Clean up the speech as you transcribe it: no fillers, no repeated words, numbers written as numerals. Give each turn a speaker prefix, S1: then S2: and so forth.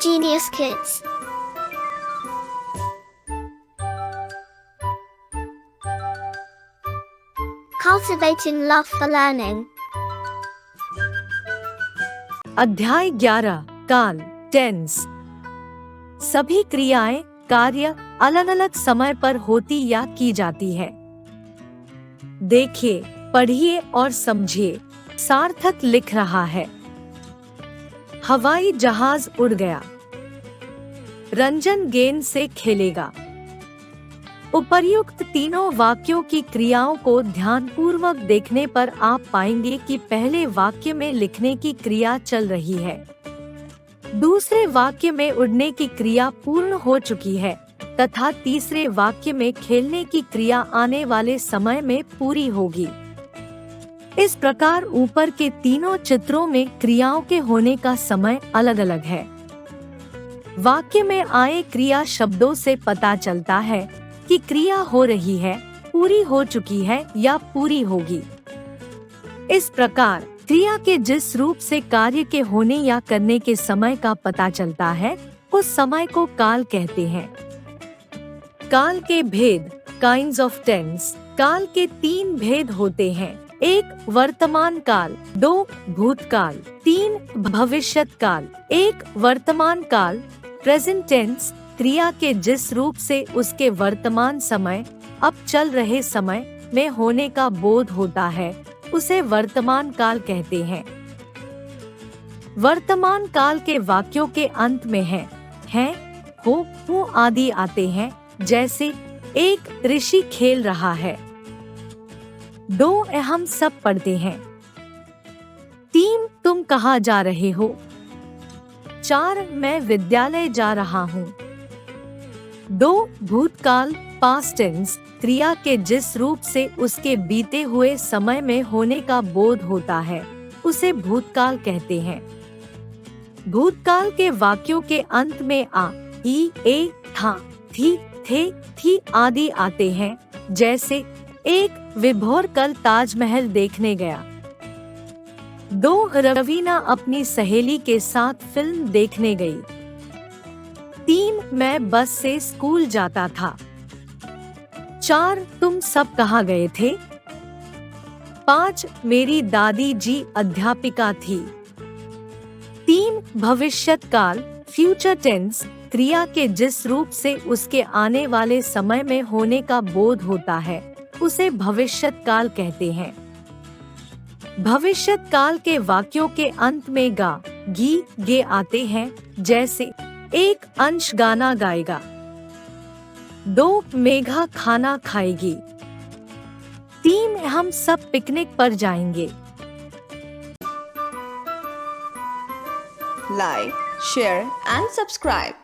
S1: Genius Kids. Cultivating love for learning.
S2: अध्याय 11 काल tense. सभी क्रियाएं कार्य अलग अलग समय पर होती या की जाती है। देखिए, पढ़िए और समझिए। सार्थक लिख रहा है। हवाई जहाज उड़ गया। रंजन गेंद से खेलेगा। उपर्युक्त तीनों वाक्यों की क्रियाओं को ध्यानपूर्वक देखने पर आप पाएंगे कि पहले वाक्य में लिखने की क्रिया चल रही है। दूसरे वाक्य में उड़ने की क्रिया पूर्ण हो चुकी है तथा तीसरे वाक्य में खेलने की क्रिया आने वाले समय में पूरी होगी। इस प्रकार ऊपर के तीनों चित्रों में क्रियाओं के होने का समय अलग अलग है। वाक्य में आए क्रिया शब्दों से पता चलता है कि क्रिया हो रही है, पूरी हो चुकी है या पूरी होगी। इस प्रकार क्रिया के जिस रूप से कार्य के होने या करने के समय का पता चलता है, उस समय को काल कहते हैं। काल के भेद काइंड्स ऑफ टेंस। काल के 3 भेद होते हैं। 1 वर्तमान काल, 2 भूतकाल, 3 भविष्यत काल। 1 वर्तमान काल प्रेजेंट टेंस क्रिया के जिस रूप से उसके वर्तमान समय, अब चल रहे समय में होने का बोध होता है, उसे वर्तमान काल कहते हैं। वर्तमान काल के वाक्यों के अंत में हैं, हो आदि आते हैं, जैसे 1 ऋषि खेल रहा है, 2 हम सब पढ़ते हैं, 3 तुम कहाँ जा रहे हो, 4 मैं विद्यालय जा रहा हूँ। 2 भूतकाल पास्ट टेंस क्रिया के जिस रूप से उसके बीते हुए समय में होने का बोध होता है, उसे भूतकाल कहते हैं। भूतकाल के वाक्यों के अंत में आ, ई, ए, था, थी, थे, थी आदि आते हैं, जैसे 1 विभोर कल ताजमहल देखने गया, 2 रवीना अपनी सहेली के साथ फिल्म देखने गई, 3 मैं बस से स्कूल जाता था, 4 तुम सब कहाँ गए थे, 5 मेरी दादी जी अध्यापिका थी। 3 भविष्यत काल फ्यूचर टेंस क्रिया के जिस रूप से उसके आने वाले समय में होने का बोध होता है, उसे भविष्यत काल कहते हैं। भविष्यत काल के वाक्यों के अंत में गा, गी, गे आते हैं, जैसे 1 अंश गाना गाएगा, 2 मेघा खाना खाएगी, 3 हम सब पिकनिक पर जाएंगे।
S3: Like, share and subscribe.